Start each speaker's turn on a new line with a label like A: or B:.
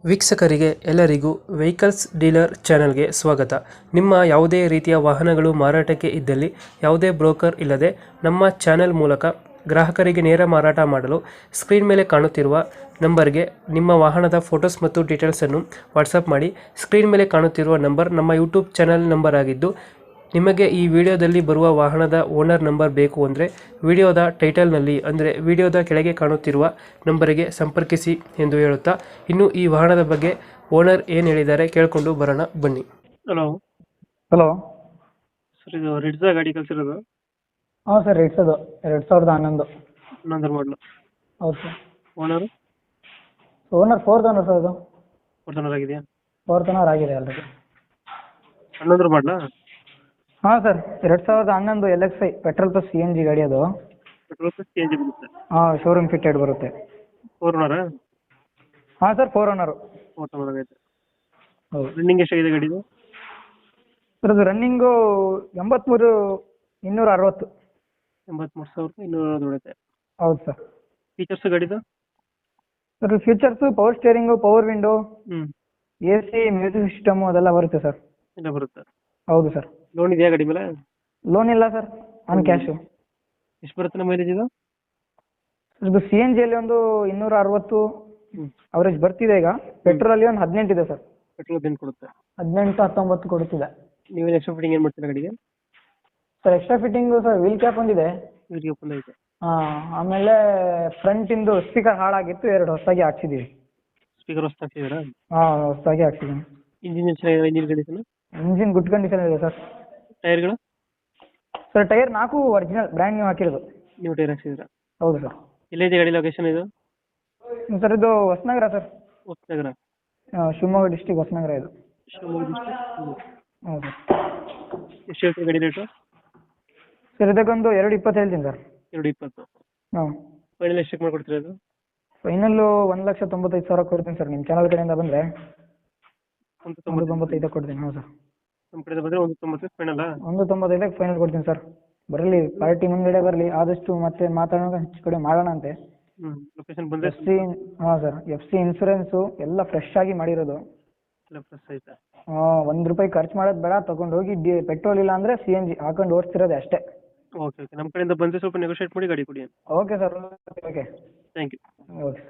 A: ವೀಕ್ಷಕರಿಗೆ ಎಲ್ಲರಿಗೂ vehicles dealer ಚಾನೆಲ್ಗೆ ಸ್ವಾಗತ. ನಿಮ್ಮ ಯಾವುದೇ ರೀತಿಯ ವಾಹನಗಳು ಮಾರಾಟಕ್ಕೆ ಇದ್ದಲ್ಲಿ ಯಾವುದೇ ಬ್ರೋಕರ್ ಇಲ್ಲದೆ ನಮ್ಮ ಚಾನೆಲ್ ಮೂಲಕ ಗ್ರಾಹಕರಿಗೆ ನೇರ ಮಾರಾಟ ಮಾಡಲು ಸ್ಕ್ರೀನ್ ಮೇಲೆ ಕಾಣುತ್ತಿರುವ ನಂಬರ್ಗೆ ನಿಮ್ಮ ವಾಹನದ ಫೋಟೋಸ್ ಮತ್ತು ಡೀಟೇಲ್ಸನ್ನು ವಾಟ್ಸಪ್ ಮಾಡಿ. ಸ್ಕ್ರೀನ್ ಮೇಲೆ ಕಾಣುತ್ತಿರುವ ನಂಬರ್ ನಮ್ಮ ಯೂಟ್ಯೂಬ್ ಚಾನೆಲ್ ನಂಬರ್ ಆಗಿದ್ದು, ನಿಮಗೆ ಈ ವಿಡಿಯೋದಲ್ಲಿ ಬರುವ ವಾಹನದ ಓನರ್ ನಂಬರ್ ಬೇಕು ಅಂದರೆ ವಿಡಿಯೋದ ಟೈಟಲ್ನಲ್ಲಿ ಅಂದರೆ ವಿಡಿಯೋದ ಕೆಳಗೆ ಕಾಣುತ್ತಿರುವ ನಂಬರಿಗೆ ಸಂಪರ್ಕಿಸಿ ಎಂದು ಹೇಳುತ್ತಾ, ಇನ್ನು ಈ ವಾಹನದ ಬಗ್ಗೆ ಓನರ್ ಏನು ಹೇಳಿದ್ದಾರೆ ಕೇಳಿಕೊಂಡು ಬರೋಣ ಬನ್ನಿ. Hello
B: hello.
A: ಸರ್, ಇದು ರಿಡ್ಜಾ ಗಾಡಿ ಕಳಿಸಿರೋದು?
B: ಹಾಂ ಸರ್, ರಿಡ್ಸದು 2011.
A: 11 ಮಾಡಲು.
B: ಹೌದು sir.
A: Owner
B: fourth owner sir. ಅದು
A: ಓನರ್ ಆಗಿದೆಯಾ?
B: ಫೋರ್ತ್ ಓನರ್ ಆಗಿದೆ ಆಲ್ರೆಡಿ.
A: 11 ಮಾಡಲಾ?
B: ಹಾಂ sir, 2011 LXi petrol plus CNG ಗಾಡಿ ಅದು.
A: ಪೆಟ್ರೋಲ್ ಪ್ಲಸ್ CNG ಬರುತ್ತೆ.
B: ಹಾಂ, ಶೋರೂಮ್ ಫಿಟ್ಟೆಡ್ ಬರುತ್ತೆ.
A: 4 ಓನರಾ?
B: ಹಾಂ ಸರ್, 4 ಓನರು.
A: 4 ಓನರ್ ಆಗೈತೆ.
B: ಹೌದು
A: ರನ್ನಿಂಗ್ ಎಷ್ಟಾಗಿದೆ ಗಾಡಿದು?
B: ಸರ್, ಅದು ರನ್ನಿಂಗು 83,260.
A: 83,260 ಹೊಡೆಯುತ್ತೆ.
B: ಹೌದು ಸರ್.
A: ಫೀಚರ್ಸ್ ಗಾಡಿದು?
B: Sir, features power steering, power window,
A: ಹ್ಞೂ,
B: AC, ಮ್ಯೂಸಿಕ್ ಸಿಸ್ಟಮು ಅದೆಲ್ಲ ಬರುತ್ತೆ ಸರ್.
A: ಎಲ್ಲ ಬರುತ್ತೆ.
B: ಹೌದು ಸರ್.
A: ಲೋನ್ ಇದೆಯಾ ಗಾಡಿ ಮೇಲೆ?
B: ಲೋನ್ ಇಲ್ಲ ಸರ್, ಆನ್ ಕ್ಯಾಶು.
A: ಎಷ್ಟು ಬರುತ್ತೆ ನಮ್ಮ ಮೈಲೇಜ್ ಇದು?
B: ಇದು CNGಯಲ್ಲಿ ಒಂದು 260 ಅವರೇಜ್ ಬರ್ತಿದೆ. ಈಗ ಪೆಟ್ರೋಲಲ್ಲಿ ಒಂದು 18 ಇದೆ ಸರ್.
A: ಪೆಟ್ರೋಲ್ ಬೆಂಡ್ ಕೊಡುತ್ತೆ.
B: 18-19 ಕೊಡುತ್ತಿದೆ.
A: ನೀವೇನು ಎಕ್ಸ್ಟ್ರಾ ಫಿಟ್ಟಿಂಗ್ ಏನು ಮಾಡ್ತೀರಾ ಗಾಡಿಗೆ?
B: Sir, extra fitting sir, wheel cap ಒಂದಿದೆ.
A: ಇವರಿಗೆ ಒಪ್ಪಂದ ಐತೆ.
B: ಆಮೇಲೆ ಫ್ರಂಟಿಂದು ಸ್ಪೀಕರ್ ಹಾಳಾಗಿತ್ತು, 2 ಹೊಸದಾಗಿ ಹಾಕ್ಸಿದ್ದೀವಿ.
A: ಸ್ಪೀಕರ್ ಹೊಸ ಹಾಕ್ಸಿದ್ದೀರಾ?
B: ಹಾಂ, ಹೊಸದಾಗಿ ಹಾಕ್ಸಿದ್ದೀನಿ.
A: ಇಂಜಿನ್ ಚೆನ್ನಾಗಿದೆ? Engine condition?
B: Engine good condition ಇದೆ ಸರ್.
A: ಟೈರ್ಗಳು?
B: Sir, tyre 4 original brand new ಹಾಕಿರೋದು.
A: ನೀವು ಟೈರ್ ಹಾಕ್ಸಿದ್ದೀರಾ?
B: ಹೌದು ಸರ್.
A: ಎಲ್ಲಿದೆ ಗಾಡಿ ಲೊಕೇಶನ್ ಇದು?
B: ಸರ್, ಇದು ಹೊಸನಗರ ಸರ್.
A: ಹೊಸನಗರ?
B: ಶಿವಮೊಗ್ಗ ಡಿಸ್ಟಿಕ್ ಹೊಸನಗರ ಇದು.
A: ಶಿವಮೊಗ್ಗ ಡಿಸ್ಟ್ರಿಕ್ಟ್.
B: ಹೌದು.
A: ಎಷ್ಟು ಹೇಳ್ತೀರಿ ಗಾಡಿ ರೇಟು?
B: ಸರ್, ಇದಕ್ಕೊಂದು 220 ಹೇಳ್ತೀನಿ ಸರ್.
A: 220.
B: ಹಾಂ.
A: ಫೈನಲ್ ಎಷ್ಟಕ್ಕೆ ಮಾಡ್ಕೊಡ್ತೀರಾ ಅದು?
B: ಫೈನಲ್ಲು 1,95,000 ಕೊಡ್ತೀನಿ ಸರ್. ನಿಮ್ಮ ಚಾನಲ್ ಕಡೆಯಿಂದ ಬಂದರೆ 195 ಕೊಡ್ತೀನಿ. ಹೌದು ಸರ್.
A: ನಮ್ಮ ಕಡೆಯಿಂದ ಬಂದರೆ 190 ಫೈನಲ್ಲ?
B: 195ಕ್ಕೆ ಫೈನಲ್ ಕೊಡ್ತೀನಿ ಸರ್. ಬರಲಿ, ಪಾರ್ಟಿ ಮುಂದ್ಗಡೆ ಬರಲಿ, ಆದಷ್ಟು ಮತ್ತೆ ಮಾತಾಡೋಣ, ಹೆಚ್ಚು ಕಡೆ ಮಾಡೋಣ ಅಂತೆ.
A: ಲೊಕೇಶನ್ ಬಂದರೆ
B: ಹಾಂ ಸರ್, FC ಇನ್ಸೂರೆನ್ಸು ಎಲ್ಲ ಫ್ರೆಶ್ ಆಗಿ ಮಾಡಿರೋದು.
A: ಎಲ್ಲ ಪ್ಲಸ್ ಐತೆ.
B: ₹1 ಖರ್ಚು ಮಾಡೋದು ಬೇಡ, ತೊಗೊಂಡೋಗಿ ಪೆಟ್ರೋಲ್ ಇಲ್ಲ ಅಂದರೆ CNG ಹಾಕೊಂಡು ಓಡಿಸ್ತಿರೋದೆ ಅಷ್ಟೇ.
A: Okay okay. ನಮ್ಮ ಕಡೆಯಿಂದ ಬಂದರೆ ಸ್ವಲ್ಪ ನೆಗೋಷಿಯೇಟ್ ಮಾಡಿ ಗಾಡಿ ಕೊಡಿ.
B: Okay sir. Okay.
A: Thank you.
B: Okay.